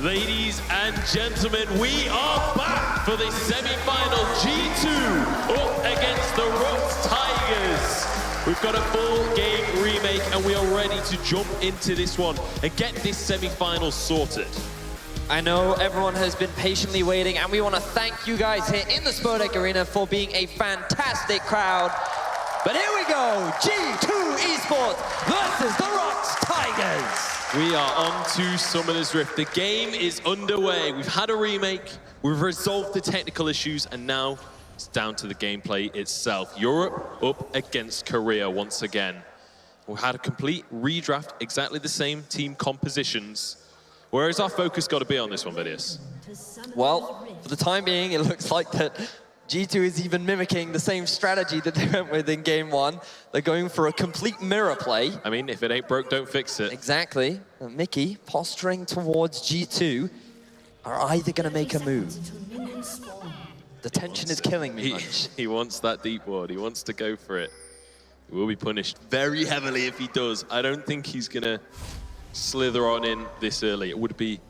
Ladies and gentlemen, we are back for the semi-final G2 up against the ROX Tigers. We've got a full game remake and we are ready to jump into this one and get this semi-final sorted. I know everyone has been patiently waiting, and we want to thank you guys here in the Spodek Arena for being a fantastic crowd. But here we go, G2 Esports versus the ROX Tigers. We are on to Summoner's Rift. The game is underway. We've had a remake, we've resolved the technical issues, and now it's down to the gameplay itself. Europe up against Korea once again. We had a complete redraft, exactly the same team compositions. Where has our focus got to be on this one, VoDs? Well, for the time being, it looks like that G2 is even mimicking the same strategy that they went with in game one. They're going for a complete mirror play. I mean, if it ain't broke, don't fix it. Exactly. Mickey, posturing towards G2, are either going to make a move. The tension is killing me much. He wants that deep ward. He wants to go for it. He will be punished very heavily if he does. I don't think he's going to slither on in this early. It would be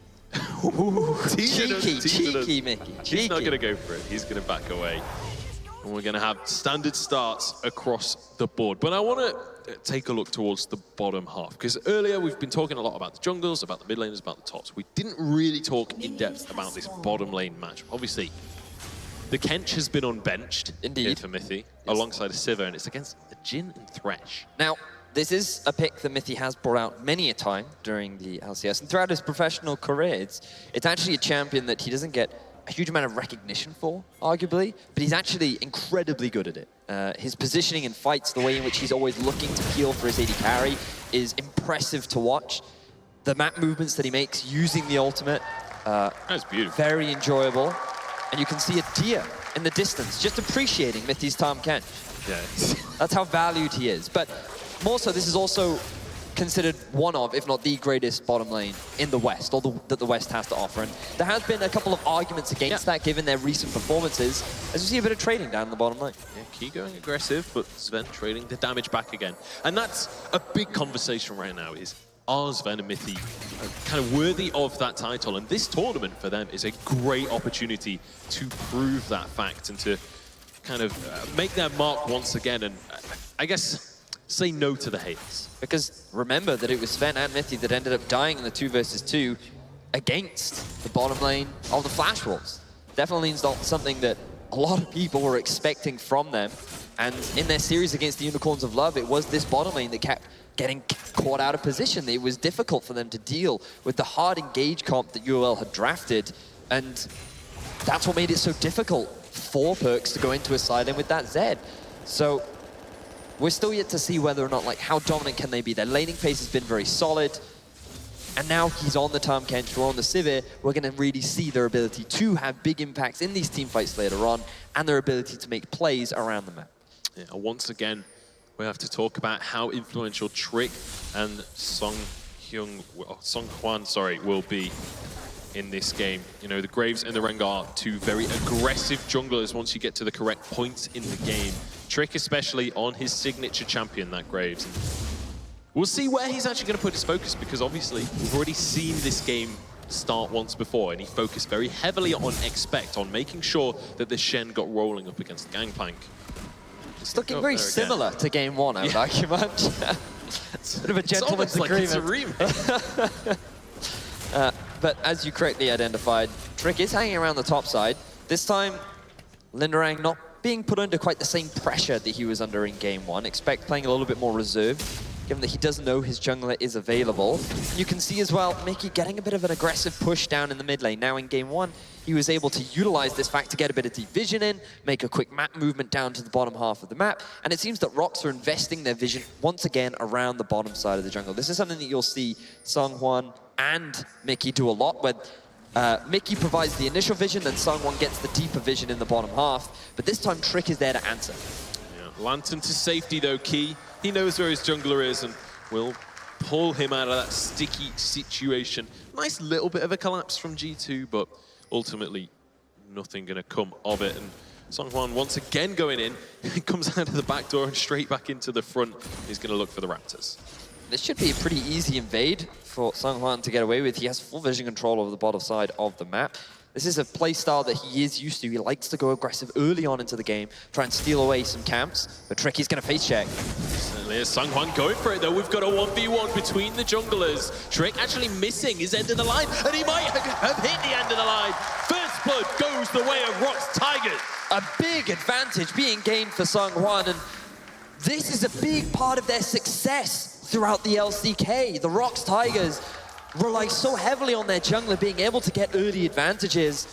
cheeky, Mickey. He's not going to go for it. He's going to back away. And we're going to have standard starts across the board. But I want to take a look towards the bottom half, because earlier we've been talking a lot about the jungles, about the mid laners, about the tops. We didn't really talk in depth about this bottom lane match. Obviously, the Kench has been unbenched here for Mithy, alongside a Sivir, and it's against the Jhin and Thresh. Now, this is a pick that Mithy has brought out many a time during the LCS and throughout his professional career. It's actually a champion that he doesn't get a huge amount of recognition for, arguably, but he's actually incredibly good at it. His positioning in fights, the way in which he's always looking to peel for his AD carry is impressive to watch. The map movements that he makes using the ultimate, that's beautiful. Very enjoyable. And you can see a deer in the distance, just appreciating Mithy's Tahm Kench. Yeah. That's how valued he is. But more so, this is also considered one of, if not the greatest bottom lane in the West, or that the West has to offer. And there has been a couple of arguments against that, given their recent performances, as we see a bit of trading down the bottom lane. Yeah, Key going aggressive, but Sven trading the damage back again. And that's a big conversation right now, is are Sven and Mithy kind of worthy of that title? And this tournament for them is a great opportunity to prove that fact and to kind of make their mark once again. And I guess say no to the haters. Because remember that it was Sven and Mithy that ended up dying in the 2 versus 2 against the bottom lane of the Flash Wolves. Definitely not something that a lot of people were expecting from them. And in their series against the Unicorns of Love, it was this bottom lane that kept getting caught out of position. It was difficult for them to deal with the hard engage comp that UOL had drafted. And that's what made it so difficult for Perkz to go into a side lane with that Zed. So we're still yet to see whether or not, like, how dominant can they be. Their laning phase has been very solid. And now he's on the Tahm Kench, we're on the Sivir. We're going to really see their ability to have big impacts in these team fights later on, and their ability to make plays around the map. Yeah, once again, we have to talk about how influential Trick and Song Hwan will be in this game. You know, the Graves and the Rengar, two very aggressive junglers once you get to the correct points in the game. Trick especially on his signature champion, that Graves. And we'll see where he's actually going to put his focus, because obviously we've already seen this game start once before, and he focused very heavily on Expect, on making sure that the Shen got rolling up against the Gangplank. It's looking very similar to game one, I would argue much. Bit of a gentleman's agreement. But as you correctly identified, Trick is hanging around the top side. This time, Linderang not being put under quite the same pressure that he was under in game one. Expect playing a little bit more reserved, given that he does know his jungler is available. You can see as well, Mickey getting a bit of an aggressive push down in the mid lane. Now in game one, he was able to utilize this fact to get a bit of deep vision in, make a quick map movement down to the bottom half of the map, and it seems that ROX are investing their vision once again around the bottom side of the jungle. This is something that you'll see Song Hwan and Mickey do a lot, where Mickey provides the initial vision, then Song Hwan gets the deeper vision in the bottom half, but this time Trick is there to answer. Yeah. Lantern to safety though, Key. He knows where his jungler is and will pull him out of that sticky situation. Nice little bit of a collapse from G2, but ultimately nothing going to come of it. And Song Hwan once again going in, he comes out of the back door and straight back into the front. He's going to look for the Raptors. This should be a pretty easy invade for Seonghwan to get away with. He has full vision control over the bottom side of the map. This is a play style that he is used to. He likes to go aggressive early on into the game, try and steal away some camps, but Tricky's gonna face check. Certainly is. Seonghwan going for it though. We've got a 1v1 between the junglers. Trick actually missing his end of the line, and he might have hit the end of the line. First blood goes the way of ROX Tigers. A big advantage being gained for Seonghwan, and this is a big part of their success throughout the LCK. The ROX Tigers rely so heavily on their jungler being able to get early advantages.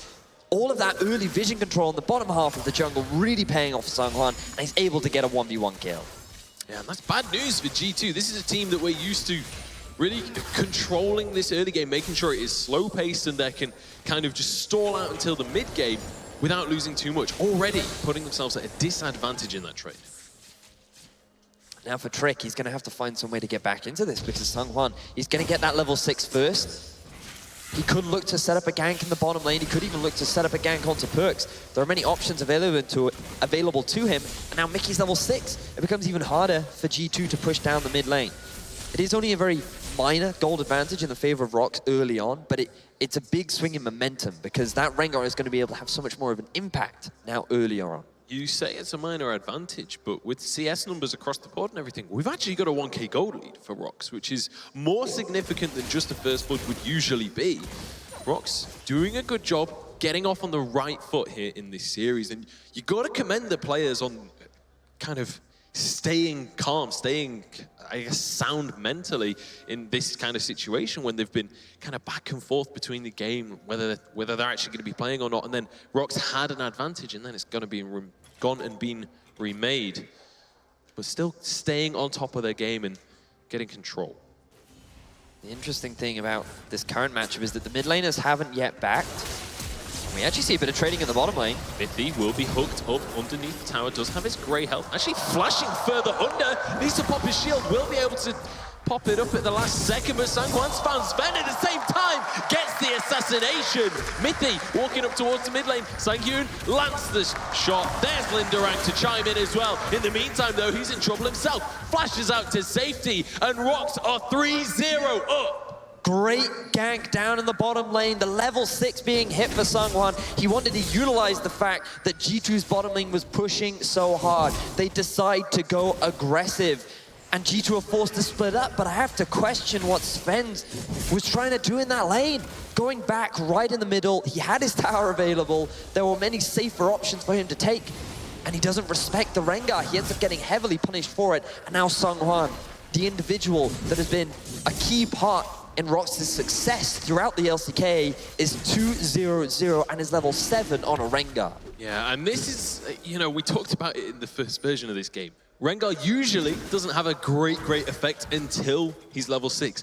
All of that early vision control in the bottom half of the jungle really paying off for Seonghwan, and he's able to get a 1v1 kill. Yeah, and that's bad news for G2. This is a team that we're used to really controlling this early game, making sure it is slow-paced and they can kind of just stall out until the mid-game without losing too much. Already putting themselves at a disadvantage in that trade. Now for Trick, he's going to have to find some way to get back into this because Seonghwan, he's going to get that level 6 first. He could look to set up a gank in the bottom lane. He could even look to set up a gank onto Perks. There are many options available to him. And now Mickey's level 6. It becomes even harder for G2 to push down the mid lane. It is only a very minor gold advantage in the favor of ROX early on, but it's a big swing in momentum because that Rengar is going to be able to have so much more of an impact now earlier on. You say it's a minor advantage, but with CS numbers across the board and everything, we've actually got a 1k gold lead for ROX, which is more significant than just the first blood would usually be. ROX doing a good job getting off on the right foot here in this series, and you got to commend the players on kind of staying calm, staying, I guess, sound mentally in this kind of situation when they've been kind of back and forth between the game, whether they're actually going to be playing or not. And then ROX had an advantage, and then it's going to be gone and been remade. But still staying on top of their game and getting control. The interesting thing about this current matchup is that the mid laners haven't yet backed. We actually see a bit of trading in the bottom lane. Mithy will be hooked up underneath the tower, does have his grey health. Actually flashing further under, needs to pop his shield, will be able to pop it up at the last second, but Seonghwan's found Sven at the same time, gets the assassination. Mithy walking up towards the mid lane. Sang-Yoon lands the shot. There's Linderang to chime in as well. In the meantime though, he's in trouble himself. Flashes out to safety, and ROX are 3-0 up. Great gank down in the bottom lane. The level 6 being hit for Seonghwan. He wanted to utilize the fact that G2's bottom lane was pushing so hard. They decide to go aggressive. And G2 are forced to split up, but I have to question what Sven was trying to do in that lane. Going back right in the middle, he had his tower available. There were many safer options for him to take, and he doesn't respect the Rengar. He ends up getting heavily punished for it. And now Seonghwan, the individual that has been a key part in ROX's success throughout the LCK, is 2-0-0 and is level 7 on a Rengar. Yeah, and this is, you know, we talked about it in the first version of this game. Rengar usually doesn't have a great effect until he's level 6.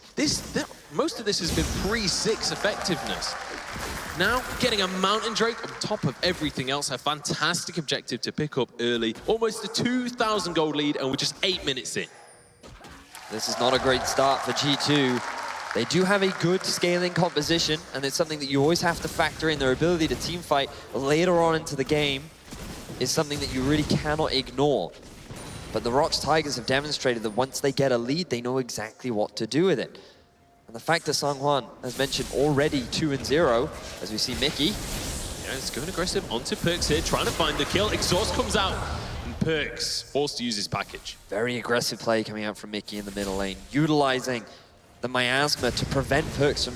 Most of this has been pre-6 effectiveness. Now, getting a Mountain Drake on top of everything else, a fantastic objective to pick up early. Almost a 2,000 gold lead, and we're just 8 minutes in. This is not a great start for G2. They do have a good scaling composition, and it's something that you always have to factor in. Their ability to team fight later on into the game is something that you really cannot ignore. But the ROX Tigers have demonstrated that once they get a lead, they know exactly what to do with it. And the fact that Seonghwan, as mentioned, already 2-0, as we see Mickey. Yeah, it's going aggressive onto Perks here, trying to find the kill. Exhaust comes out, and Perks forced to use his package. Very aggressive play coming out from Mickey in the middle lane, utilizing the miasma to prevent Perks from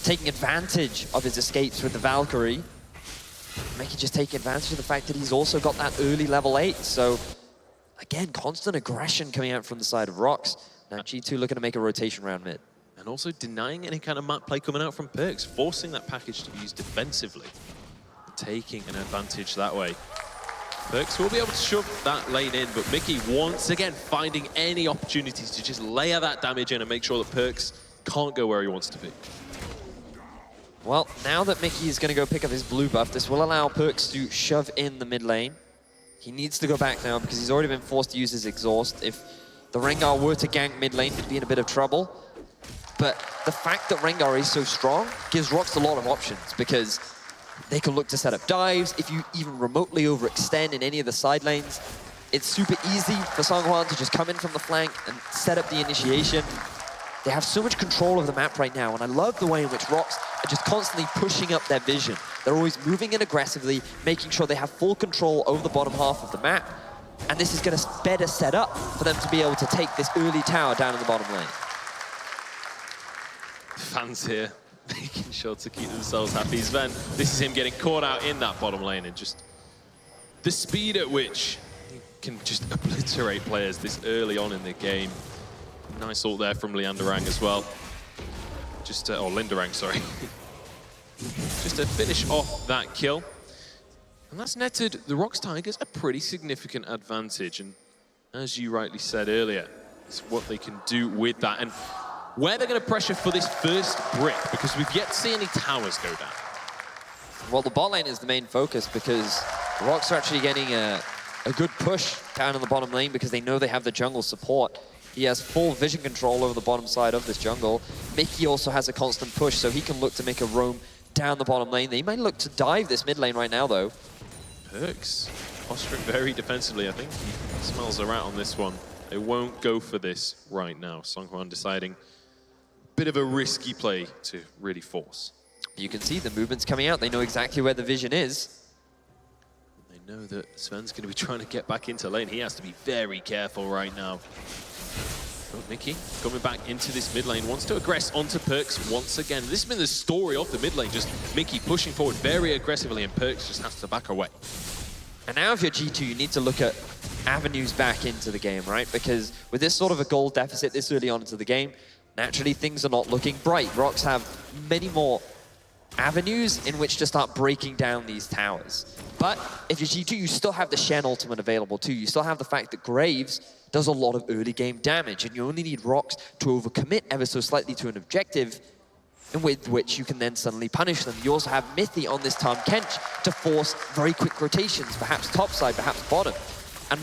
taking advantage of his escapes with the Valkyrie. Mickey just taking advantage of the fact that he's also got that early level 8. So again, constant aggression coming out from the side of ROX. Now G2 looking to make a rotation round mid. And also denying any kind of map play coming out from Perks, forcing that package to be used defensively. Taking an advantage that way. Perks will be able to shove that lane in, but Mickey once again finding any opportunities to just layer that damage in and make sure that Perks can't go where he wants to be. Well, now that Mickey is going to go pick up his blue buff, this will allow Perks to shove in the mid lane. He needs to go back now because he's already been forced to use his exhaust. If the Rengar were to gank mid lane, he'd be in a bit of trouble. But the fact that Rengar is so strong gives ROX a lot of options because they can look to set up dives. If you even remotely overextend in any of the side lanes, it's super easy for Seonghwan to just come in from the flank and set up the initiation. They have so much control of the map right now, and I love the way in which ROX are just constantly pushing up their vision. They're always moving in aggressively, making sure they have full control over the bottom half of the map, and this is going to better set up for them to be able to take this early tower down in the bottom lane. Fans here making sure to keep themselves happy. Sven, this is him getting caught out in that bottom lane, and just the speed at which he can just obliterate players this early on in the game. Nice ult there from Lianderang as well. Just, or Linderang, sorry. Just to finish off that kill. And that's netted the ROX Tigers a pretty significant advantage. And as you rightly said earlier, it's what they can do with that. And where they're going to pressure for this first brick, because we've yet to see any towers go down. Well, the bot lane is the main focus because the ROX are actually getting a good push down in the bottom lane because they know they have the jungle support. He has full vision control over the bottom side of this jungle. Mickey also has a constant push, so he can look to make a roam down the bottom lane. They might look to dive this mid lane right now, though. Perkz posturing very defensively. I think he smells a rat on this one. They won't go for this right now. Songhwan deciding bit of a risky play to really force. You can see the movement's coming out. They know exactly where the vision is. They know that Sven's going to be trying to get back into lane. He has to be very careful right now. Oh, Mickey coming back into this mid lane, wants to aggress onto Perkz once again. This has been the story of the mid lane, just Mickey pushing forward very aggressively, and Perkz just has to back away. And now if you're G2, you need to look at avenues back into the game, right? Because with this sort of a goal deficit this early on into the game, naturally things are not looking bright. ROX have many more avenues in which to start breaking down these towers. But if you're G2, you still have the Shen ultimate available too. You still have the fact that Graves does a lot of early game damage, and you only need ROX to overcommit ever so slightly to an objective, and with which you can then suddenly punish them. You also have Mithy on this Tahm Kench to force very quick rotations, perhaps topside, perhaps bottom. And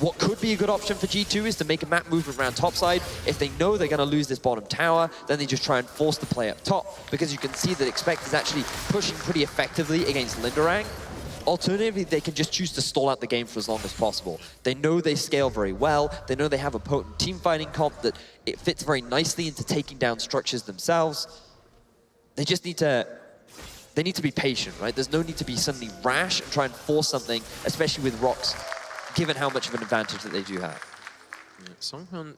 what could be a good option for G2 is to make a map movement around topside. If they know they're going to lose this bottom tower, then they just try and force the play up top, because you can see that Expect is actually pushing pretty effectively against Linderang. Alternatively, they can just choose to stall out the game for as long as possible. They know they scale very well. They know they have a potent team fighting comp that it fits very nicely into taking down structures themselves. They just need to be patient, right? There's no need to be suddenly rash and try and force something, especially with ROX, given how much of an advantage that they do have. Yeah, Songhwan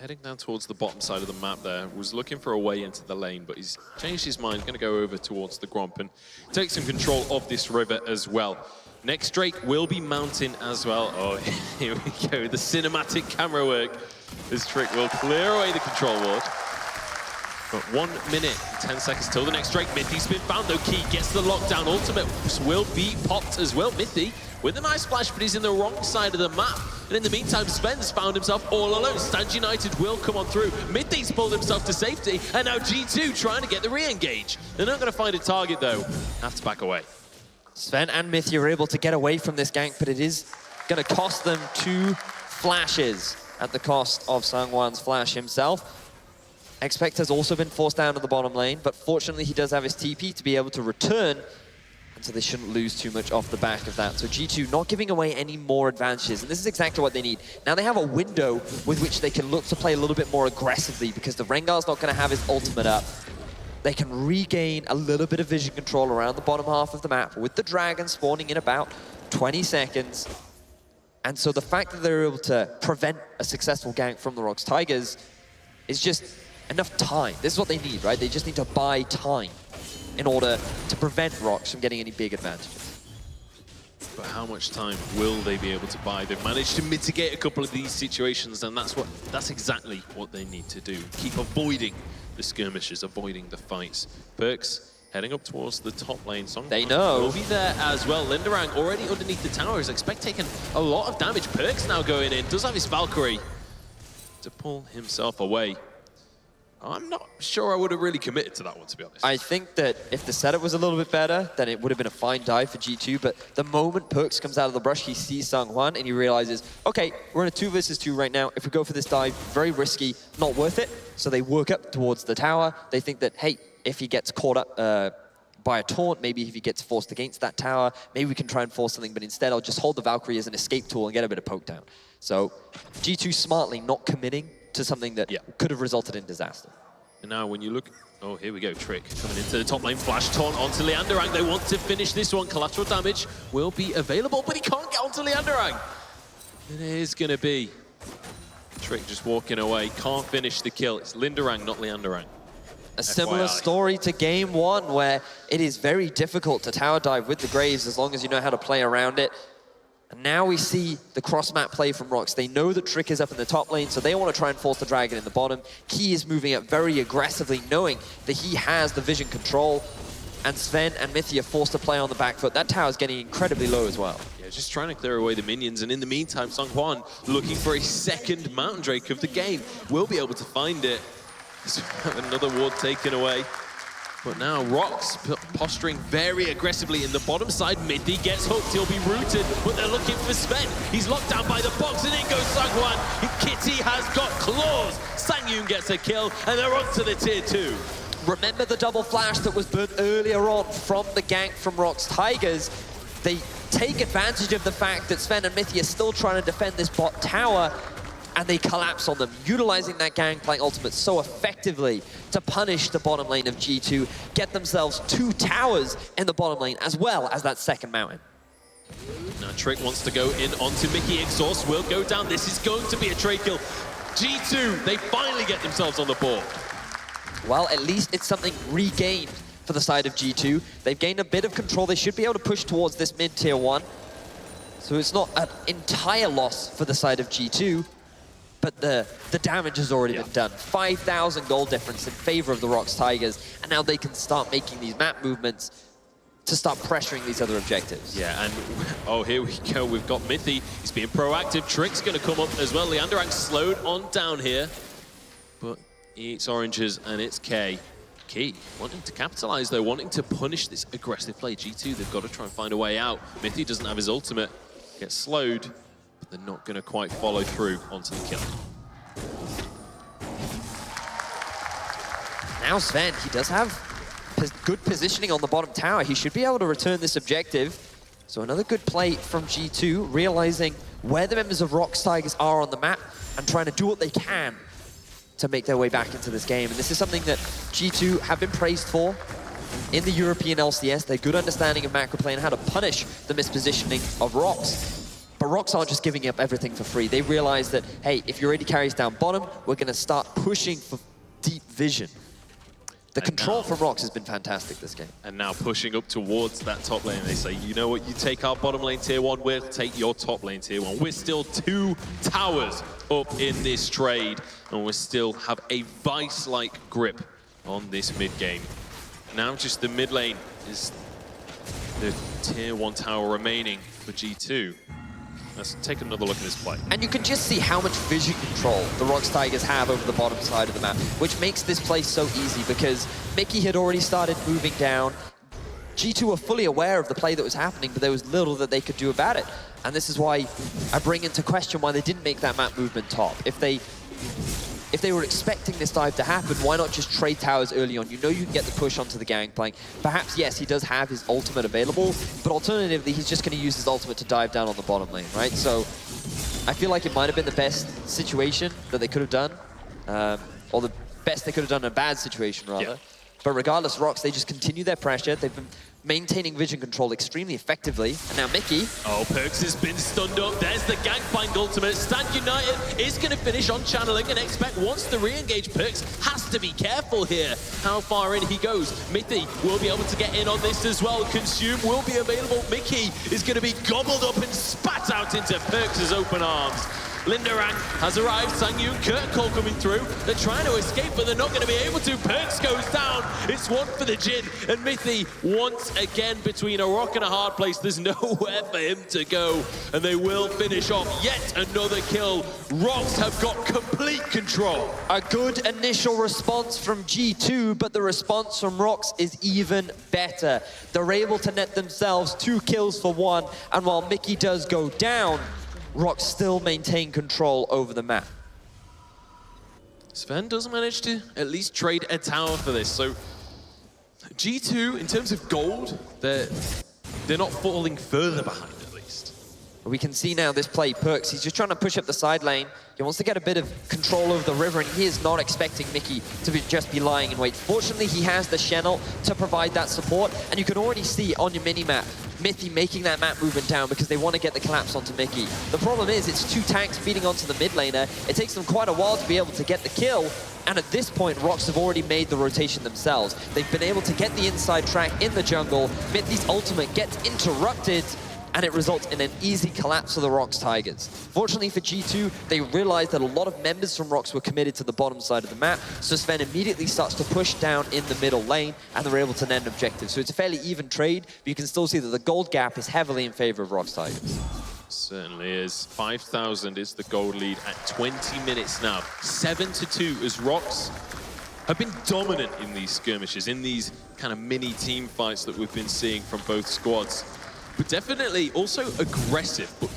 heading down towards the bottom side of the map there, was looking for a way into the lane, but he's changed his mind, going to go over towards the Gromp and take some control of this river as well. Next Drake will be mounting as well. Oh, here we go, the cinematic camera work. This Trick will clear away the control ward. But 1 minute, 10 seconds till the next Drake. Mithy's been found, though. Key gets the lockdown. Ultimate will be popped as well. Mithy with a nice splash, but he's in the wrong side of the map. And in the meantime, Sven's found himself all alone. Stand United will come on through. Mithy's pulled himself to safety, and now G2 trying to get the re-engage. They're not going to find a target, though. Have to back away. Sven and Mithy are able to get away from this gank, but it is going to cost them 2 flashes at the cost of Songhwan's flash himself. Expect has also been forced down to the bottom lane, but fortunately he does have his TP to be able to return, and so they shouldn't lose too much off the back of that. So G2 not giving away any more advantages, and this is exactly what they need. Now they have a window with which they can look to play a little bit more aggressively, because the Rengar's not going to have his ultimate up. They can regain a little bit of vision control around the bottom half of the map with the dragon spawning in about 20 seconds. And so the fact that they're able to prevent a successful gank from the ROX Tigers is just enough time. This is what they need, right? They just need to buy time in order to prevent ROX from getting any big advantages. But how much time will they be able to buy? They've managed to mitigate a couple of these situations, and that's exactly what they need to do. Keep avoiding the skirmishes, avoiding the fights. Perkz heading up towards the top lane. They know. Will be there as well. Linderang already underneath the towers. Expect taking a lot of damage. Perkz now going in. Does have his Valkyrie to pull himself away. I'm not sure I would have really committed to that one, to be honest. I think that if the setup was a little bit better, then it would have been a fine dive for G2, but the moment Perkz comes out of the brush, he sees Songhwan and he realizes, okay, we're in a 2 versus 2 right now. If we go for this dive, very risky, not worth it. So they work up towards the tower. They think that, hey, if he gets caught up by a taunt, maybe if he gets forced against that tower, maybe we can try and force something, but instead I'll just hold the Valkyrie as an escape tool and get a bit of poke down. So G2 smartly not committing to something that could have resulted in disaster. And now when you look, oh, here we go, Trick coming into the top lane, flash taunt onto Leanderang. They want to finish this one. Collateral damage will be available, but he can't get onto Leanderang. It is going to be Trick just walking away, can't finish the kill. It's Linderang, not Leanderang. A similar story to game one, where it is very difficult to tower dive with the Graves as long as you know how to play around it. And now we see the cross-map play from ROX. They know that Trick is up in the top lane, so they want to try and force the Dragon in the bottom. Key is moving up very aggressively, knowing that he has the vision control. And Sven and Mithy are forced to play on the back foot. That tower is getting incredibly low as well. Yeah, just trying to clear away the minions. And in the meantime, Seonghwan looking for a second Mountain Drake of the game. Will be able to find it. Another ward taken away. But now ROX posturing very aggressively in the bottom side. Mithy gets hooked, he'll be rooted, but they're looking for Sven. He's locked down by the box, and in goes Seonghwan. Kitty has got claws. Sangyun gets a kill, and they're on to the tier 2. Remember the double flash that was burnt earlier on from the gank from ROX Tigers? They take advantage of the fact that Sven and Mithy are still trying to defend this bot tower, and they collapse on them, utilizing that Gangplank ultimate so effectively to punish the bottom lane of G2, get themselves 2 towers in the bottom lane, as well as that second mountain. Now Trick wants to go in onto Mickey. Exhaust will go down. This is going to be a trade kill. G2, they finally get themselves on the board. Well, at least it's something regained for the side of G2. They've gained a bit of control. They should be able to push towards this mid-tier 1. So it's not an entire loss for the side of G2. But the damage has already been done. 5,000 gold difference in favor of the ROX Tigers, and now they can start making these map movements to start pressuring these other objectives. Yeah, and oh, here we go. We've got Mithy. He's being proactive. Trick's going to come up as well. Leanderang slowed on down here, but he eats oranges, and it's K. Key wanting to capitalize, though, wanting to punish this aggressive play. G2, they've got to try and find a way out. Mithy doesn't have his ultimate. Gets slowed. They're not going to quite follow through onto the kill. Now Sven, he does have good positioning on the bottom tower. He should be able to return this objective. So another good play from G2, realizing where the members of ROX Tigers are on the map and trying to do what they can to make their way back into this game. And this is something that G2 have been praised for in the European LCS. Their good understanding of macro play and how to punish the mispositioning of ROX. But ROX aren't just giving up everything for free. They realize that, hey, if your AD carries down bottom, we're going to start pushing for deep vision. The control from ROX has been fantastic this game. And now pushing up towards that top lane. They say, you know what, you take our bottom lane tier 1, we'll take your top lane tier 1. We're still 2 towers up in this trade, and we still have a vice-like grip on this mid game. Now just the mid lane is the tier 1 tower remaining for G2. Let's take another look at this play. And you can just see how much vision control the ROX Tigers have over the bottom side of the map, which makes this play so easy because Mickey had already started moving down. G2 were fully aware of the play that was happening, but there was little that they could do about it. And this is why I bring into question why they didn't make that map movement top. If they were expecting this dive to happen, why not just trade towers early on? You know you can get the push onto the Gangplank. Perhaps, yes, he does have his ultimate available, but alternatively, he's just going to use his ultimate to dive down on the bottom lane, right? So I feel like it might have been the best situation that they could have done, or the best they could have done in a bad situation, rather. Yeah. But regardless, ROX, they just continue their pressure. They've been maintaining vision control extremely effectively. And now Mickey. Oh, Perkz has been stunned up. There's the Gangplank ultimate. Stand United is going to finish on channeling and expect once the re-engage. Perkz has to be careful here how far in he goes. Mithy will be able to get in on this as well. Consume will be available. Mickey is going to be gobbled up and spat out into Perkz' open arms. Linderang has arrived. Sangyun, Kurt Cole coming through. They're trying to escape, but they're not going to be able to. Perkz goes down. It's one for the Jin. And Mithy, once again, between a rock and a hard place. There's nowhere for him to go. And they will finish off yet another kill. ROX have got complete control. A good initial response from G2, but the response from ROX is even better. They're able to net themselves 2 kills for 1. And while Mickey does go down, ROX still maintain control over the map. Sven does manage to at least trade a tower for this. So G2, in terms of gold, they're not falling further behind at least. We can see now this play, Perks, he's just trying to push up the side lane. He wants to get a bit of control over the river, and he is not expecting Mickey to just be lying in wait. Fortunately, he has the Channel to provide that support, and you can already see on your mini-map, Mithy making that map movement down because they want to get the collapse onto Mickey. The problem is, it's 2 tanks feeding onto the mid laner. It takes them quite a while to be able to get the kill, and at this point, ROX have already made the rotation themselves. They've been able to get the inside track in the jungle. Mithy's ultimate gets interrupted, and it results in an easy collapse for the ROX Tigers. Fortunately for G2, they realized that a lot of members from ROX were committed to the bottom side of the map, so Sven immediately starts to push down in the middle lane, and they're able to net an objective. So it's a fairly even trade, but you can still see that the gold gap is heavily in favor of ROX Tigers. Certainly is. 5,000 is the gold lead at 20 minutes now. 7-2 as ROX have been dominant in these skirmishes, in these kind of mini team fights that we've been seeing from both squads. But definitely also aggressive, but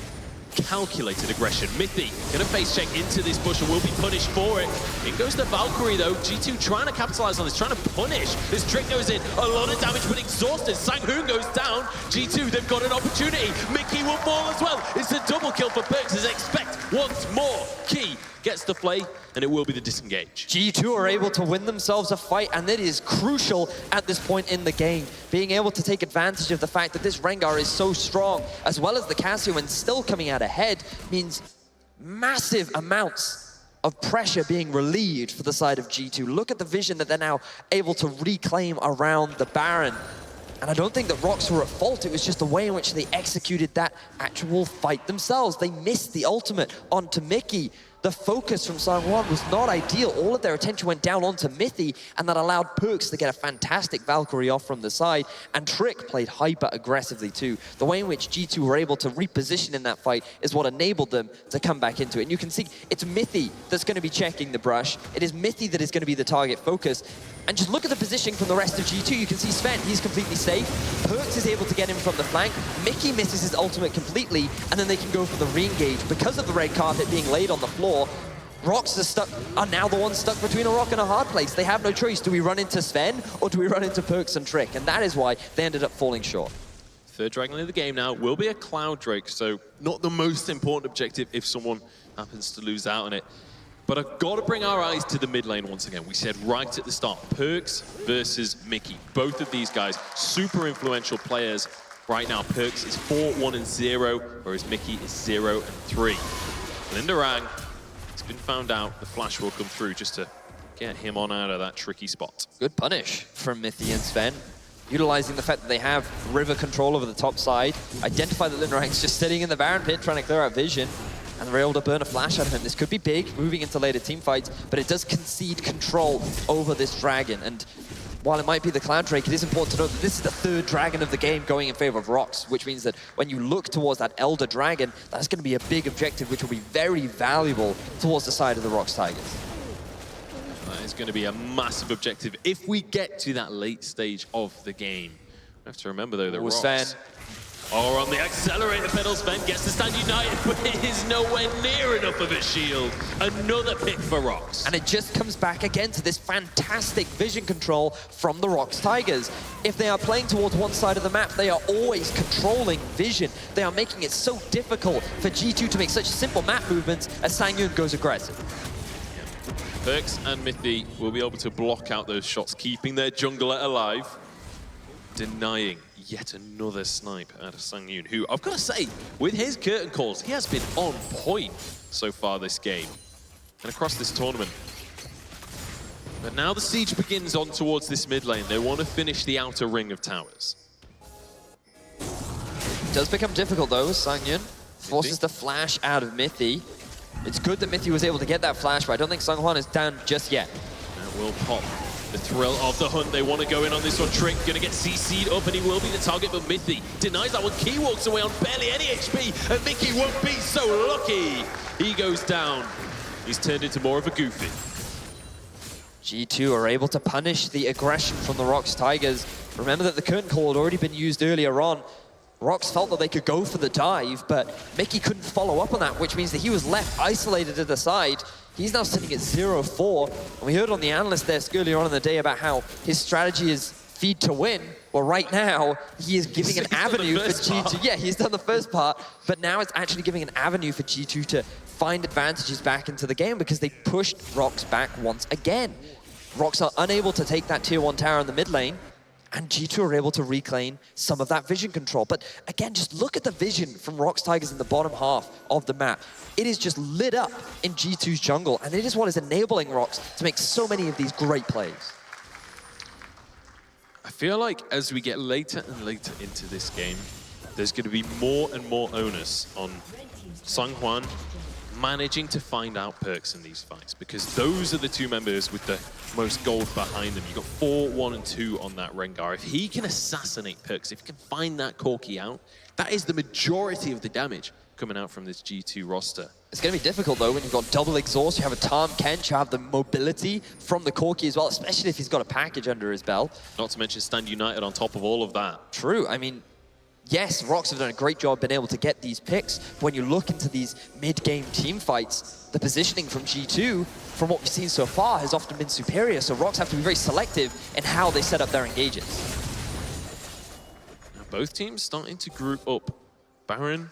calculated aggression. Mithy gonna face check into this bush and will be punished for it. In goes the Valkyrie though. G2 trying to capitalize on this, trying to punish. This trick goes in, a lot of damage but exhausted. Sang-hoon goes down. G2, they've got an opportunity. Mickey will fall as well. It's a double kill for Perks as expect once more. Key gets the play, and it will be the disengage. G2 are able to win themselves a fight, and that is crucial at this point in the game. Being able to take advantage of the fact that this Rengar is so strong, as well as the Cassio, and still coming out ahead, means massive amounts of pressure being relieved for the side of G2. Look at the vision that they're now able to reclaim around the Baron. And I don't think that ROX were at fault, it was just the way in which they executed that actual fight themselves. They missed the ultimate onto Mickey. The focus from Sang-hoon was not ideal. All of their attention went down onto Mithy, and that allowed Perks to get a fantastic Valkyrie off from the side, and Trick played hyper-aggressively too. The way in which G2 were able to reposition in that fight is what enabled them to come back into it. And you can see it's Mithy that's going to be checking the brush. It is Mithy that is going to be the target focus. And just look at the positioning from the rest of G2. You can see Sven, he's completely safe. Perks is able to get him from the flank. Mickey misses his ultimate completely, and then they can go for the re-engage. Because of the red carpet being laid on the floor, ROX are now the ones stuck between a rock and a hard place. They have no choice. Do we run into Sven, or do we run into Perks and Trick? And that is why they ended up falling short. Third Dragon of the game now will be a Cloud Drake, so not the most important objective if someone happens to lose out on it. But I've got to bring our eyes to the mid lane once again. We said right at the start, Perks versus Mickey. Both of these guys, super influential players. Right now, Perks is 4-1-0, whereas Mickey is 0-3. Lindarang, it's been found out. The flash will come through just to get him on out of that tricky spot. Good punish from Mithy and Sven. Utilizing the fact that they have river control over the top side. Identify that Lindarang's just sitting in the Baron pit trying to clear out vision. And they're able to burn a flash out of him. This could be big, moving into later team fights, but it does concede control over this dragon. And while it might be the Cloud Drake, it is important to note that this is the third dragon of the game going in favor of ROX, which means that when you look towards that Elder Dragon, that's going to be a big objective, which will be very valuable towards the side of the ROX Tigers. That is going to be a massive objective if we get to that late stage of the game. We have to remember, though, that ROX Sven are on the accelerator pedal. Sven gets to stand united, but it is nowhere near enough of a shield. Another pick for ROX. And it just comes back again to this fantastic vision control from the ROX Tigers. If they are playing towards one side of the map, they are always controlling vision. They are making it so difficult for G2 to make such simple map movements as Sang-hoon goes aggressive. Perks and Mithy will be able to block out those shots, keeping their jungler alive, denying yet another snipe out of Sang-hoon, who, I've got to say, with his curtain calls, he has been on point so far this game and across this tournament. But now the siege begins on towards this mid lane. They want to finish the outer ring of towers. It does become difficult though. Sang-hoon forces the flash out of Mithy. It's good that Mithy was able to get that flash, but I don't think Sang-hoon is down just yet. That will pop. The thrill of the hunt, they want to go in on this one. Trick gonna get CC'd up and he will be the target, but Mithy denies that one. Key walks away on barely any HP, and Mickey won't be so lucky. He goes down. He's turned into more of a Goofy. G2 are able to punish the aggression from the ROX Tigers. Remember that the curtain call had already been used earlier on. ROX felt that they could go for the dive, but Mickey couldn't follow up on that, which means that he was left isolated to the side. He's now sitting at 0-4, and we heard on the analyst desk earlier on in the day about how his strategy is feed to win. Well, right now, he is giving an avenue for G2. Yeah, he's done the first part, but now it's actually giving an avenue for G2 to find advantages back into the game because they pushed ROX back once again. ROX are unable to take that tier 1 tower in the mid lane, and G2 are able to reclaim some of that vision control. But again, just look at the vision from ROX Tigers in the bottom half of the map. It is just lit up in G2's jungle, and it is what is enabling ROX to make so many of these great plays. I feel like as we get later and later into this game, there's going to be more and more onus on Seonghwan managing to find out perks in these fights, because those are the two members with the most gold behind them. You've got 4, 1, and 2 on that Rengar. If he can assassinate perks, if he can find that Corki out, that is the majority of the damage coming out from this G2 roster. It's going to be difficult, though, when you've got double exhaust, you have a Tahm Kench, you have the mobility from the Corki as well, especially if he's got a package under his belt. Not to mention Stand United on top of all of that. True. I mean, yes, ROX have done a great job being able to get these picks. But when you look into these mid-game team fights, the positioning from G2, from what we've seen so far, has often been superior. So ROX have to be very selective in how they set up their engages. Now, both teams starting to group up. Baron,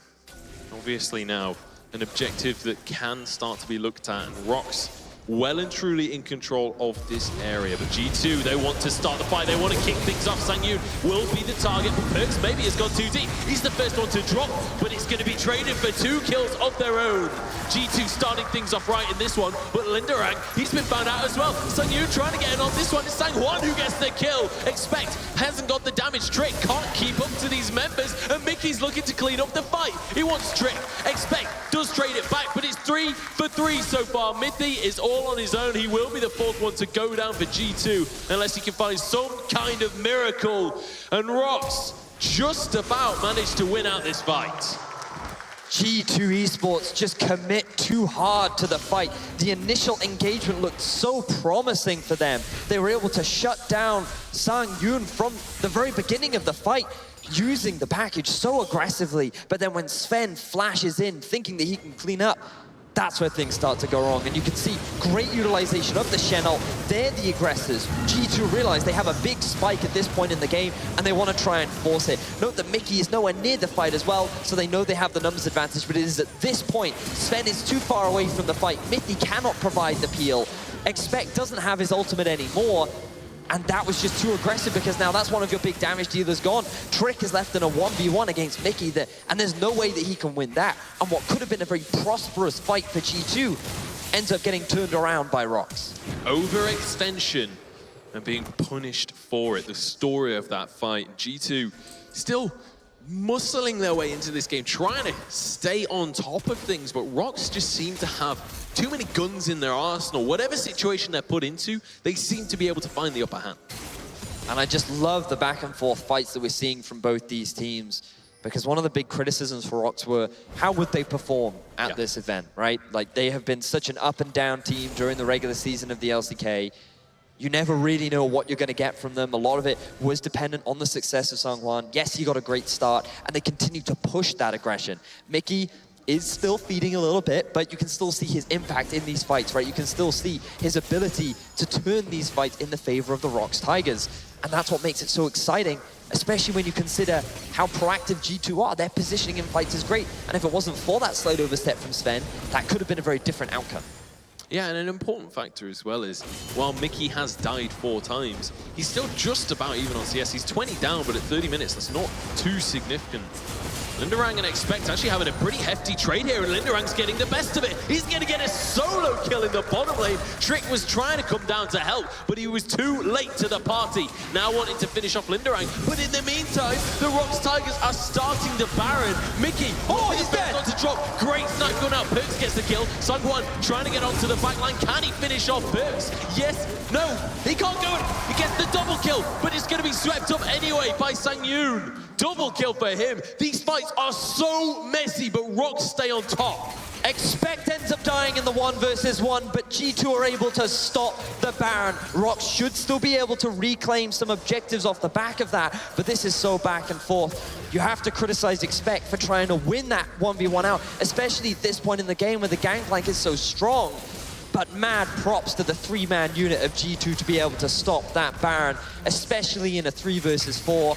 obviously now an objective that can start to be looked at, and ROX well and truly in control of this area. But G2, they want to start the fight. They want to kick things off. Sangyun will be the target. Perks maybe has gone too deep. He's the first one to drop, but it's going to be traded for 2 kills of their own. G2 starting things off right in this one, but Linderang, he's been found out as well. Sangyun trying to get in on this one. It's Seonghwan who gets the kill. Expect hasn't got the damage. Trick can't keep up to these members, and Mickey's looking to clean up the fight. He wants Trick. Expect does trade it back, but it's 3 for 3 so far. Mithy is all on his own. He will be the 4th one to go down for G2 unless he can find some kind of miracle. And ROX just about managed to win out this fight. G2 Esports just commit too hard to the fight. The initial engagement looked so promising for them. They were able to shut down Sangyun from the very beginning of the fight, using the package so aggressively. But then when Sven flashes in, thinking that he can clean up, that's where things start to go wrong. And you can see great utilization of the Shen ult. They're the aggressors. G2 realize they have a big spike at this point in the game, and they want to try and force it. Note that Mickey is nowhere near the fight as well, so they know they have the numbers advantage, but it is at this point, Sven is too far away from the fight. Mithy cannot provide the peel. Expect doesn't have his ultimate anymore. And that was just too aggressive, because now that's one of your big damage dealers gone. Trick is left in a 1v1 against Mickey, and there's no way that he can win that. And what could have been a very prosperous fight for G2 ends up getting turned around by ROX. Overextension and being punished for it. The story of that fight. G2 still muscling their way into this game, trying to stay on top of things, but ROX just seem to have too many guns in their arsenal. Whatever situation they're put into, they seem to be able to find the upper hand. And I just love the back and forth fights that we're seeing from both these teams, because one of the big criticisms for ROX were, how would they perform at this event, right? Like, they have been such an up and down team during the regular season of the LCK. You never really know what you're going to get from them. A lot of it was dependent on the success of Seonghwan. Yes, he got a great start, and they continue to push that aggression. Mickey is still feeding a little bit, but you can still see his impact in these fights, right? You can still see his ability to turn these fights in the favor of the ROX Tigers. And that's what makes it so exciting, especially when you consider how proactive G2 are. Their positioning in fights is great. And if it wasn't for that slight overstep from Sven, that could have been a very different outcome. Yeah, and an important factor as well is, while Mickey has died 4 times, he's still just about even on CS. He's 20 down, but at 30 minutes, that's not too significant. Linderang and Expect actually having a pretty hefty trade here, and Linderang's getting the best of it. He's going to get a solo kill in the bottom lane. Trick was trying to come down to help, but he was too late to the party. Now wanting to finish off Linderang, but in the meantime, the ROX Tigers are starting the Baron. Mickey, he's dead. Got to drop. Great snipe going out. Perks gets the kill. Seonghwan trying to get onto the backline. Can he finish off Perks? Yes, no, he can't go in. He gets the double kill, but it's going to be swept up anyway by Sangyun. Double kill for him. These fights are so messy, but ROX stay on top. Expect ends up dying in the 1 versus 1, but G2 are able to stop the Baron. ROX should still be able to reclaim some objectives off the back of that, but this is so back and forth. You have to criticize Expect for trying to win that 1v1 out, especially at this point in the game where the gangplank is so strong. But mad props to the 3-man unit of G2 to be able to stop that Baron, especially in a 3 versus 4.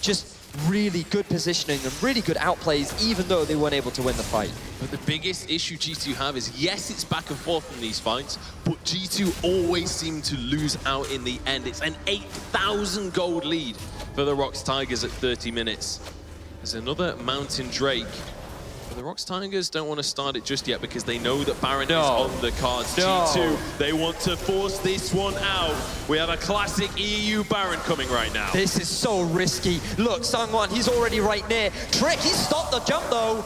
Just really good positioning and really good outplays, even though they weren't able to win the fight. But the biggest issue G2 have is, yes, it's back and forth in these fights, but G2 always seem to lose out in the end. It's an 8,000 gold lead for the ROX Tigers at 30 minutes. There's another Mountain Drake. But the ROX Tigers don't want to start it just yet because they know that Baron is on the cards. G2, they want to force this one out. We have a classic EU Baron coming right now. This is so risky. Look, Sangwon, he's already right near. Trick, he stopped the jump though.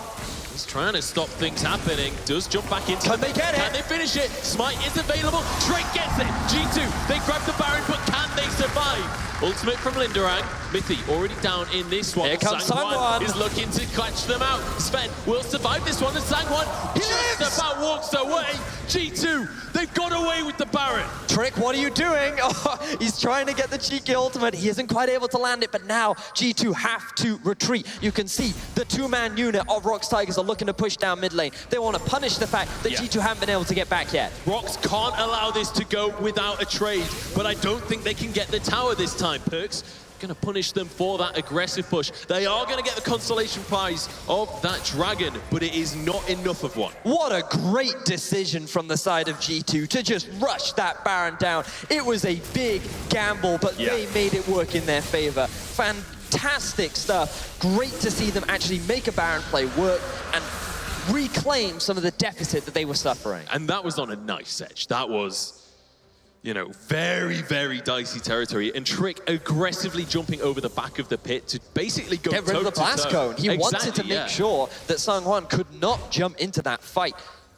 He's trying to stop things happening. Does jump back into Can they get it? Can they finish it? Smite is available. Drake gets it. G2, they grab the Baron, but can they survive? Ultimate from Linderang. Mithy already down in this one. Here comes Sangwon. Is looking to catch them out. Sven will survive this one, and Sangwon just about walks away. G2, they've got away with the Baron. Trick, what are you doing? Oh, he's trying to get the cheeky ultimate. He isn't quite able to land it, but now G2 have to retreat. You can see the 2-man unit of ROX Tigers are looking to push down mid lane. They want to punish the fact that G2 haven't been able to get back yet. ROX can't allow this to go without a trade, but I don't think they can get the tower this time. Perks going to punish them for that aggressive push. They are going to get the consolation prize of that dragon, but it is not enough of one. What a great decision from the side of G2 to just rush that Baron down. It was a big gamble, but they made it work in their favor. Fantastic stuff. Great to see them actually make a Baron play work and reclaim some of the deficit that they were suffering. And that was on a nice edge. That was, you know, very, very dicey territory. And Trick aggressively jumping over the back of the pit to basically go get rid of the blast cone. He wanted to make sure that Sangwon could not jump into that fight.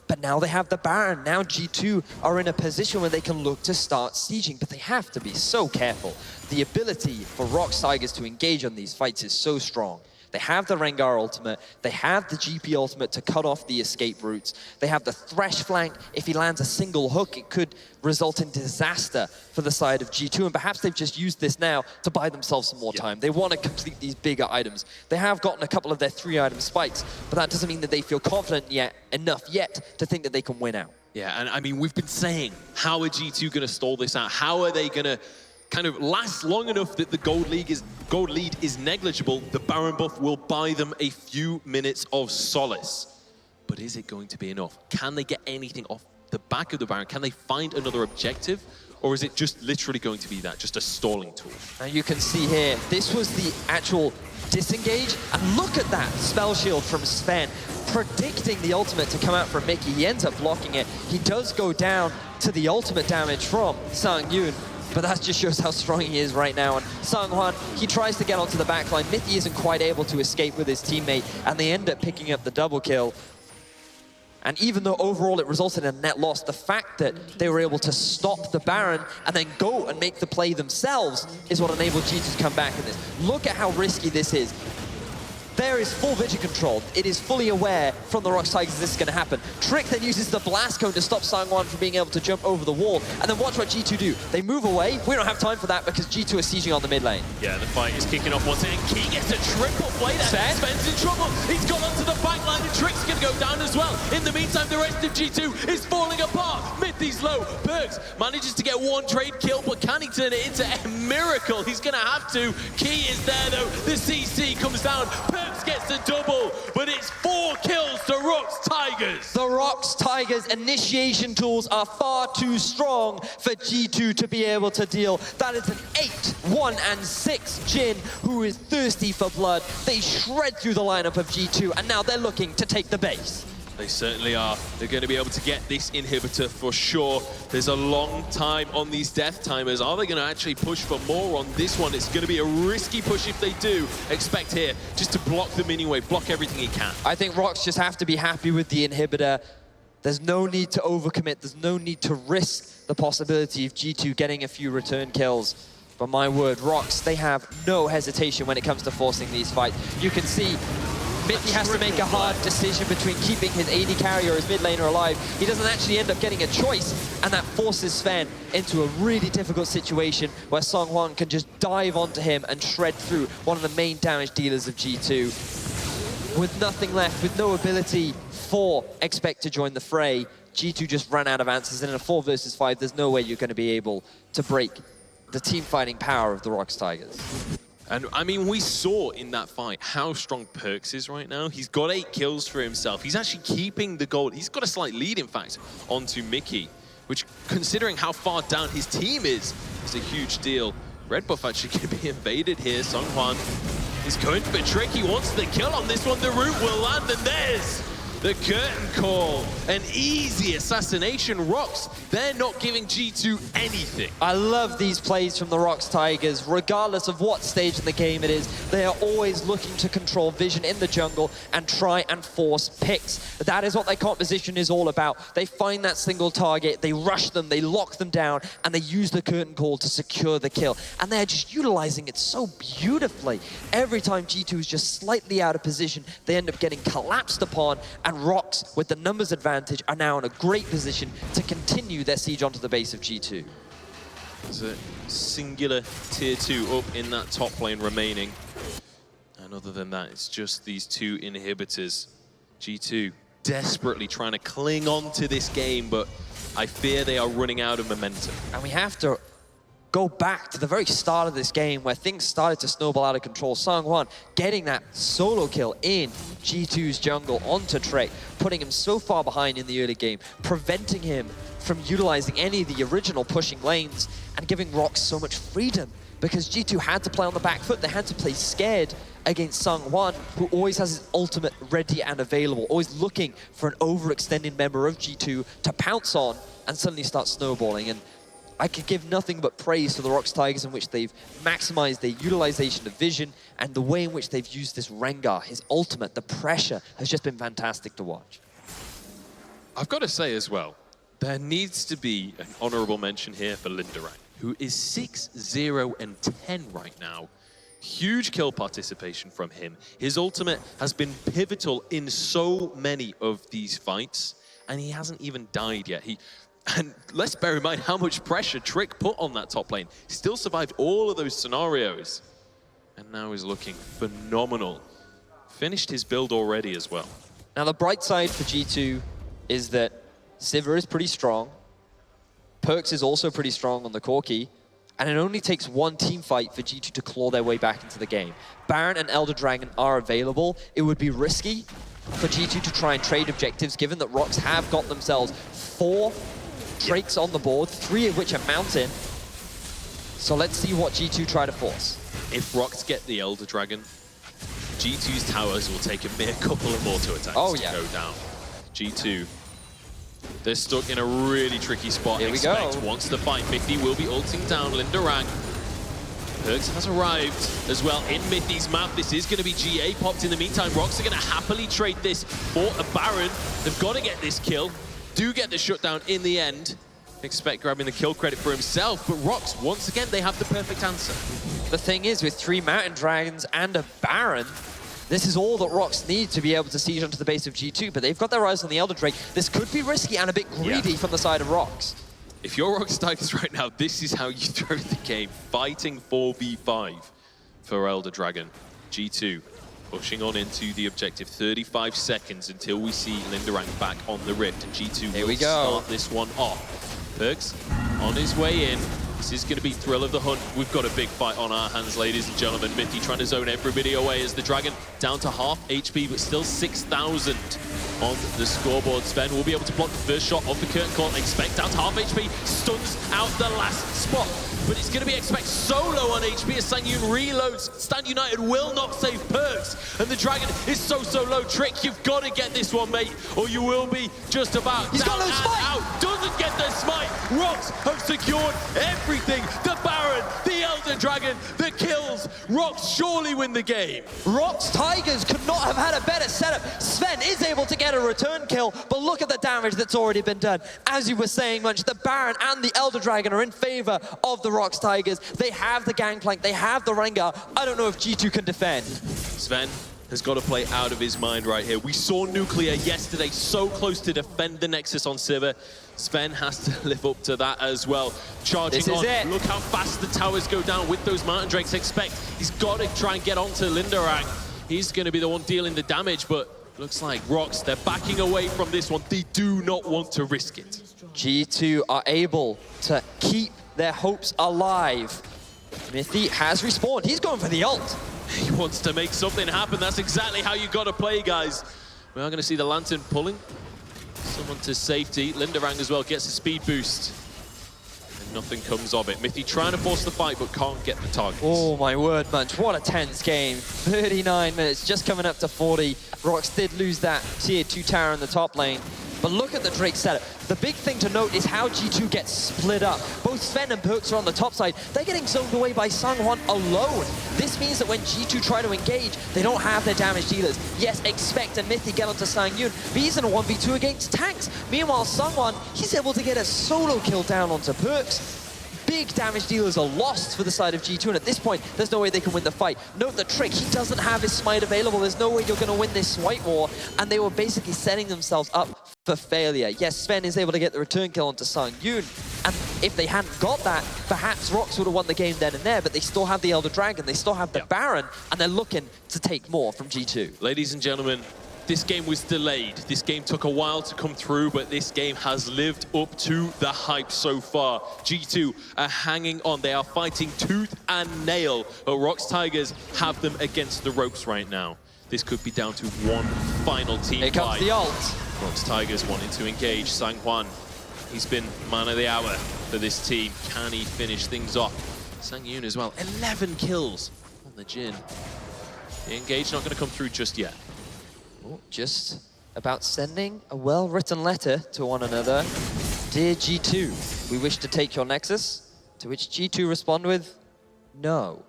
But now they have the Baron. Now G2 are in a position where they can look to start sieging, but they have to be so careful. The ability for ROX Tigers to engage on these fights is so strong. They have the Rengar ultimate, they have the GP ultimate to cut off the escape routes, they have the Thresh flank. If he lands a single hook, it could result in disaster for the side of G2, and perhaps they've just used this now to buy themselves some more time. They want to complete these bigger items. They have gotten a couple of their 3-item spikes, but that doesn't mean that they feel confident enough yet to think that they can win out. Yeah, and I mean, we've been saying, how are G2 going to stall this out? How are they going to kind of last long enough that the gold lead is negligible? The Baron buff will buy them a few minutes of solace. But is it going to be enough? Can they get anything off the back of the Baron? Can they find another objective? Or is it just literally going to be that, just a stalling tool? Now you can see here, this was the actual disengage. And look at that spell shield from Sven, predicting the ultimate to come out from Mickey. He ends up blocking it. He does go down to the ultimate damage from Sang-Yoon. But that just shows how strong he is right now. And Sangwon, he tries to get onto the backline. Mithy isn't quite able to escape with his teammate, and they end up picking up the double kill. And even though overall it resulted in a net loss, the fact that they were able to stop the Baron and then go and make the play themselves is what enabled G2 to come back in this. Look at how risky this is. There is full vision control. It is fully aware from the ROX Tigers this is going to happen. Trick then uses the blast cone to stop Sangwon from being able to jump over the wall. And then watch what G2 do. They move away. We don't have time for that because G2 is sieging on the mid lane. Yeah, the fight is kicking off once again. Key gets a triple play there. Sven's in trouble. He's gone onto the back line and Trick's going to go down as well. In the meantime, the rest of G2 is falling apart. Mithy's low. Perks manages to get one trade kill, but can he turn it into a miracle? He's going to have to. Key is there though. The CC comes down. Perks gets a double, but it's 4 kills to ROX Tigers. The ROX Tigers initiation tools are far too strong for G2 to be able to deal. That is an 8-1-6 Jin who is thirsty for blood. They shred through the lineup of G2 and now they're looking to take the base. They certainly are. They're going to be able to get this inhibitor for sure. There's a long time on these death timers. Are they going to actually push for more on this one? It's going to be a risky push if they do. Expect here just to block the mini wave, block everything he can. I think ROX just have to be happy with the inhibitor. There's no need to overcommit. There's no need to risk the possibility of G2 getting a few return kills. But my word, ROX, they have no hesitation when it comes to forcing these fights. You can see Mithy has to make a hard decision between keeping his AD carry or his mid laner alive. He doesn't actually end up getting a choice, and that forces Sven into a really difficult situation where Sangwon can just dive onto him and shred through one of the main damage dealers of G2. With nothing left, with no ability for Expect to join the fray, G2 just ran out of answers, and in a 4 versus 5, there's no way you're going to be able to break the team fighting power of the ROX Tigers. And I mean, we saw in that fight how strong Perks is right now. He's got 8 kills for himself. He's actually keeping the gold. He's got a slight lead, in fact, onto Mickey, which, considering how far down his team is a huge deal. Red buff actually can be invaded here. Sungwon is going for a trick. He wants the kill on this one. The root will land, and there's the curtain call. An easy assassination. ROX, they're not giving G2 anything. I love these plays from the ROX Tigers. Regardless of what stage in the game it is, they are always looking to control vision in the jungle and try and force picks. That is what their composition is all about. They find that single target, they rush them, they lock them down, and they use the curtain call to secure the kill. And they're just utilizing it so beautifully. Every time G2 is just slightly out of position, they end up getting collapsed upon, and ROX, with the numbers advantage, are now in a great position to continue their siege onto the base of G2. There's a singular tier 2 up in that top lane remaining. And other than that, it's just these 2 inhibitors. G2 desperately trying to cling on to this game, but I fear they are running out of momentum. And we have to go back to the very start of this game where things started to snowball out of control. Sungwon getting that solo kill in G2's jungle onto Trek, putting him so far behind in the early game, preventing him from utilizing any of the original pushing lanes and giving ROX so much freedom, because G2 had to play on the back foot. They had to play scared against Sungwon, who always has his ultimate ready and available, always looking for an overextended member of G2 to pounce on and suddenly start snowballing. And I could give nothing but praise to the ROX Tigers, in which they've maximized their utilization of vision, and the way in which they've used this Rengar, his ultimate, the pressure has just been fantastic to watch. I've got to say as well, there needs to be an honorable mention here for Lindarang, who is 6-0-10 right now. Huge kill participation from him. His ultimate has been pivotal in so many of these fights, and he hasn't even died yet. And let's bear in mind how much pressure Trick put on that top lane. He still survived all of those scenarios, and now is looking phenomenal. Finished his build already as well. Now the bright side for G2 is that Sivir is pretty strong, Perks is also pretty strong on the Corki, and it only takes one team fight for G2 to claw their way back into the game. Baron and Elder Dragon are available. It would be risky for G2 to try and trade objectives, given that ROX have got themselves 4 Drakes on the board, 3 of which are mountain. So let's see what G2 try to force. If ROX get the Elder Dragon, G2's towers will take a mere couple of auto attacks to go down. G2, they're stuck in a really tricky spot. Here we go. Once the fight, Mithy will be ulting down Lindarang. Perks has arrived as well in Mithy's map. This is going to be GA popped in the meantime. ROX are going to happily trade this for a Baron. They've got to get this kill. Do get the shutdown in the end. Expect grabbing the kill credit for himself, but ROX, once again, they have the perfect answer. The thing is, with 3 Mountain Dragons and a Baron, this is all that ROX need to be able to siege onto the base of G2, but they've got their eyes on the Elder Drake. This could be risky and a bit greedy from the side of ROX. If you're ROX Tigers right now, this is how you throw the game. Fighting 4v5 for Elder Dragon. G2 pushing on into the objective. 35 seconds until we see Lindarang back on the Rift. And G2 will start this one off. Perks on his way in. This is going to be thrill of the hunt. We've got a big fight on our hands, ladies and gentlemen. Mithy trying to zone everybody away as the Dragon down to half HP, but still 6,000 on the scoreboard. Sven will be able to block the first shot of the curtain call. Expect down to half HP, stuns out the last spot. But it's going to be Expect solo on HP as Sanyun reloads. Stand United will not save Perks. And the Dragon is so low. Trick, you've got to get this one, mate, or you will be just about He's down got no smite. out. Doesn't get the smite. ROX have secured everything. The Baron, the Elder Dragon, the kills. ROX surely win the game. ROX Tigers could not have had a better setup. Sven is able to get a return kill, but look at the damage that's already been done. As you were saying, Munch, the Baron and the Elder Dragon are in favor of the ROX Tigers. They have the Gangplank, they have the Rengar. I don't know if G2 can defend. Sven has got to play out of his mind right here. We saw Nuclear yesterday so close to defend the Nexus on Sivir. Sven has to live up to that as well. Charging on. Look how fast the towers go down with those Mountain Drakes. Expect he's got to try and get onto Lindarang. He's going to be the one dealing the damage, but Looks like ROX, they're backing away from this one. They do not want to risk it. G2 are able to keep their hopes alive. Mithy has respawned. He's going for the ult. He wants to make something happen. That's exactly how you got to play, guys. We are going to see the Lantern pulling someone to safety. Linderang as well gets a speed boost. And nothing comes of it. Mithy trying to force the fight, but can't get the target. Oh, my word, Munch. What a tense game. 39 minutes, just coming up to 40. ROX did lose that tier 2 tower in the top lane. But look at the Drake setup. The big thing to note is how G2 gets split up. Both Sven and Perks are on the top side. They're getting zoned away by Sangwon alone. This means that when G2 try to engage, they don't have their damage dealers. Yes, Expect and Mithy get onto Sangyun, but he's in a 1v2 against tanks. Meanwhile, Sangwon, he's able to get a solo kill down onto Perks. Big damage dealers are lost for the side of G2, and at this point, there's no way they can win the fight. Note the Trick, he doesn't have his smite available. There's no way you're going to win this Smite war, and they were basically setting themselves up for failure. Yes, Sven is able to get the return kill onto Sangyun, and if they hadn't got that, perhaps ROX would have won the game then and there, but they still have the Elder Dragon, they still have the Baron, and they're looking to take more from G2. Ladies and gentlemen, this game was delayed. This game took a while to come through, but this game has lived up to the hype so far. G2 are hanging on. They are fighting tooth and nail, but ROX Tigers have them against the ropes right now. This could be down to one final team Here comes fight. the ult. ROX Tigers wanting to engage. Sangwon, he's been man of the hour for this team. Can he finish things off? Sangyun as well, 11 kills on the Jhin. The engage not going to come through just yet. Just about sending a well-written letter to one another. Dear G2, we wish to take your Nexus, to which G2 respond with, no.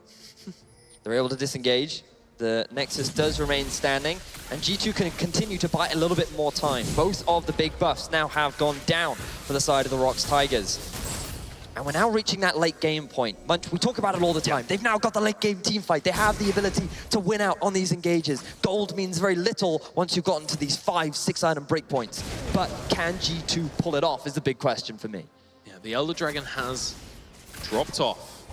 They're able to disengage. The Nexus does remain standing, and G2 can continue to buy a little bit more time. Both of the big buffs now have gone down for the side of the ROX Tigers. And we're now reaching that late game point. Munch, we talk about it all the time. They've now got the late game team fight. They have the ability to win out on these engages. Gold means very little once you've gotten to these 5-6 item breakpoints. But can G2 pull it off is the big question for me. Yeah, the Elder Dragon has dropped off.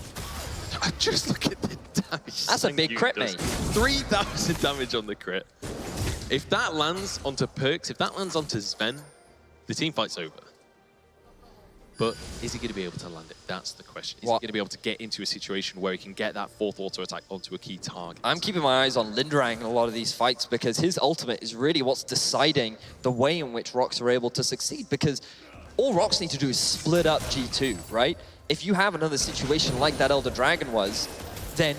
Just look at the damage. That's a big crit, mate. 3,000 damage on the crit. If that lands onto Perks, if that lands onto Sven, the team fight's over. But is he going to be able to land it? That's the question. Is he going to be able to get into a situation where he can get that fourth auto attack onto a key target? I'm keeping my eyes on Linderang in a lot of these fights because his ultimate is really what's deciding the way in which ROX are able to succeed, because all ROX need to do is split up G2, right? If you have another situation like that Elder Dragon was, then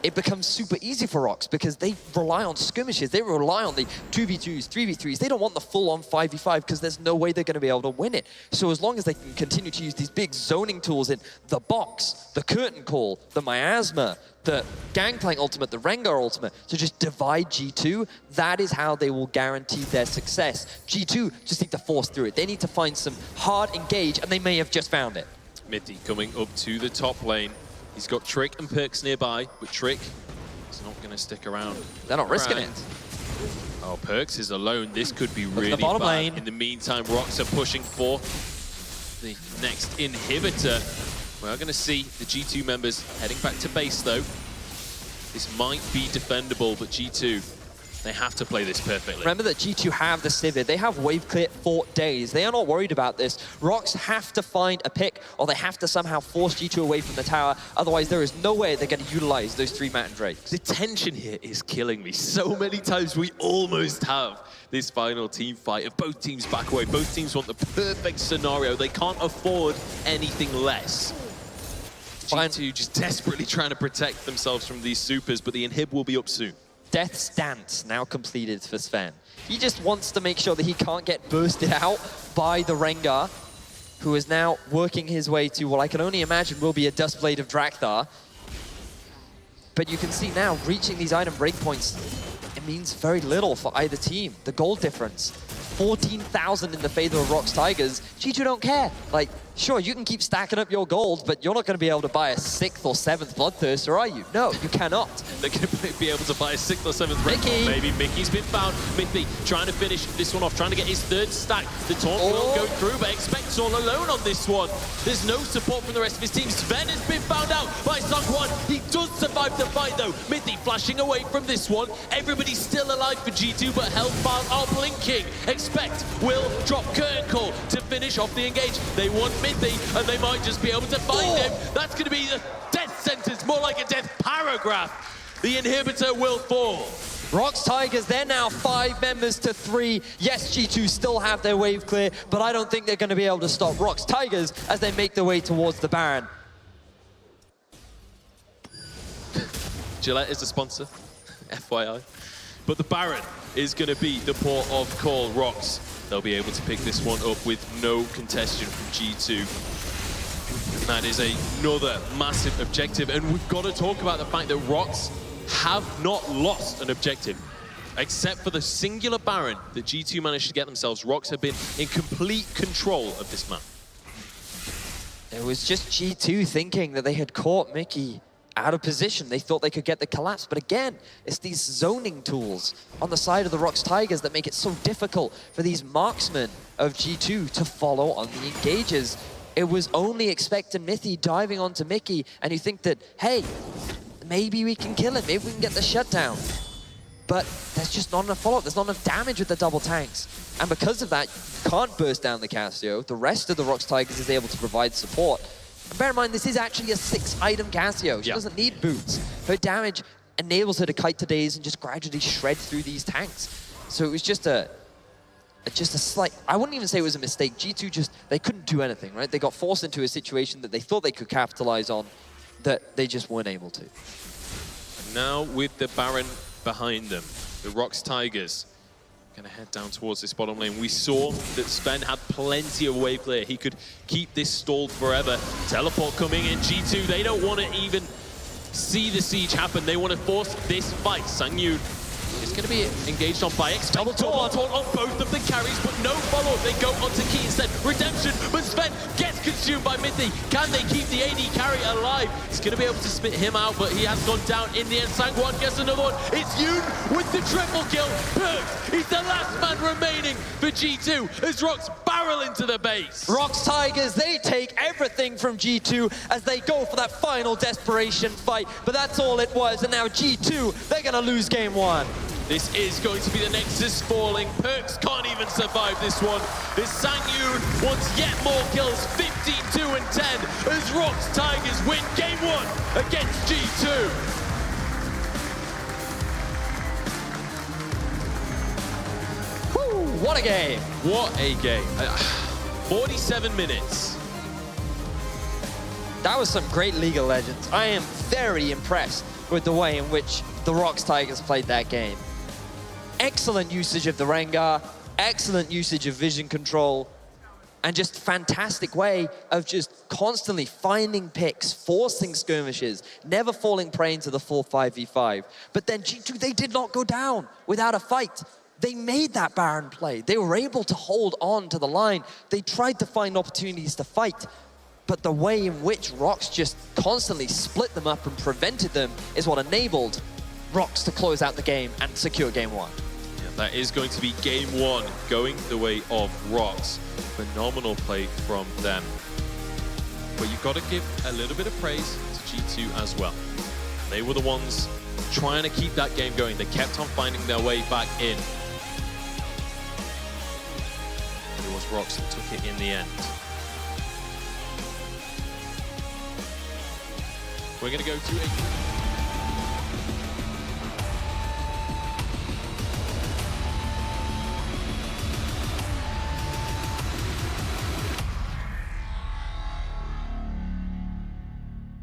it becomes super easy for ROX because they rely on skirmishes. They rely on the 2v2s, 3v3s. They don't want the full-on 5v5 because there's no way they're going to be able to win it. So as long as they can continue to use these big zoning tools in the box, the curtain call, the miasma, the Gangplank ultimate, the Rengar ultimate, to just divide G2, that is how they will guarantee their success. G2 just need to force through it. They need to find some hard engage, and they may have just found it. Mithy coming up to the top lane. He's got Trick and Perks nearby, but Trick is not going to stick around. They're not risking it. Oh, Perks is alone. This could be really bottom bad. lane. In the meantime, ROX are pushing for the next inhibitor. We're going to see the G2 members heading back to base, though. This might be defendable, but G2, they have to play this perfectly. Remember that G2 have the Sivir. They have wave clear for days. They are not worried about this. ROX have to find a pick, or they have to somehow force G2 away from the tower. Otherwise, there is no way they're going to utilize those 3 Mountain Drakes. The tension here is killing me. So many times we almost have this final team fight of both teams back away. Both teams want the perfect scenario. They can't afford anything less. G2 just desperately trying to protect themselves from these supers, but the inhib will be up soon. Death's Dance now completed for Sven. He just wants to make sure that he can't get bursted out by the Rengar, who is now working his way to what I can only imagine will be a Duskblade of Drakthar. But you can see now, reaching these item breakpoints, it means very little for either team. The gold difference, 14,000 in the favor of ROX Tigers. G2 don't care. Like, Sure, you can keep stacking up your gold, but you're not going to be able to buy a 6th or 7th Bloodthirster, are you? No, you cannot. They're going to be able to buy a 6th or 7th Red Mickey. Maybe Mickey's been found. Mithy trying to finish this one off, trying to get his 3rd stack. The taunt will go through, but Expect's all alone on this one. There's no support from the rest of his team. Sven has been found out by Sungwon. He does survive the fight, though. Mithy flashing away from this one. Everybody's still alive for G2, but health bars are blinking. Expect will drop Curtain Call to finish off the engage. They want Mithy, and they might just be able to find him. That's going to be a death sentence, more like a death paragraph. The inhibitor will fall. ROX Tigers, they're now 5 members to 3. Yes, G2 still have their wave clear, but I don't think they're going to be able to stop ROX Tigers as they make their way towards the Baron. Gillette is the sponsor, FYI. But the Baron is going to be the port of call. ROX, they'll be able to pick this one up with no contestation from G2. That is another massive objective, and we've got to talk about the fact that ROX have not lost an objective. Except for the singular Baron that G2 managed to get themselves, ROX have been in complete control of this map. It was just G2 thinking that they had caught Mickey out of position. They thought they could get the collapse, but again, it's these zoning tools on the side of the ROX Tigers that make it so difficult for these marksmen of G2 to follow on the engages. It was only Expect and Mithy diving onto Mickey, and you think that, hey, maybe we can kill him, maybe we can get the shutdown. But there's just not enough follow-up, there's not enough damage with the double tanks. And because of that, you can't burst down the Casio. The rest of the ROX Tigers is able to provide support. And bear in mind, this is actually a 6-item Casio. She doesn't need boots. Her damage enables her to kite to days and just gradually shred through these tanks. So it was just a slight, I wouldn't even say it was a mistake. G2 just, they couldn't do anything, right? They got forced into a situation that they thought they could capitalize on, that they just weren't able to. And now with the Baron behind them, the ROX Tigers gonna head down towards this bottom lane. We saw that Sven had plenty of wave clear. He could keep this stalled forever. Teleport coming in, G2, they don't want to even see the siege happen. They want to force this fight. Sang-Yoon is going to be engaged on by X. Double taunt on both of the carries, but no follow-up. They go onto Key instead. Redemption, but Sven gets consumed by Mithy. Can they keep the AD carry alive? He's going to be able to spit him out, but he has gone down in the end. Sangwon gets another one. It's Yoon with the triple kill. Perks, he's the last man remaining for G2 as ROX barrel into the base. ROX Tigers, they take everything from G2 as they go for that final desperation fight, but that's all it was, and now G2, they're going to lose game 1. This is going to be the Nexus falling. Perks can't even survive this one. This Sang-Yoon wants yet more kills, 15, 2, and 10, as ROX Tigers win game 1 against G2. Woo, what a game. What a game. 47 minutes. That was some great League of Legends. I am very impressed with the way in which the ROX Tigers played that game. Excellent usage of the Rengar, excellent usage of vision control, and just fantastic way of just constantly finding picks, forcing skirmishes, never falling prey into the full 5v5. But then G2, they did not go down without a fight. They made that Baron play. They were able to hold on to the line. They tried to find opportunities to fight. But the way in which ROX just constantly split them up and prevented them is what enabled ROX to close out the game and secure game 1. Yeah, that is going to be game 1, going the way of ROX. Phenomenal play from them. But you've got to give a little bit of praise to G2 as well. They were the ones trying to keep that game going. They kept on finding their way back in. And it was ROX that took it in the end. We're going to go to a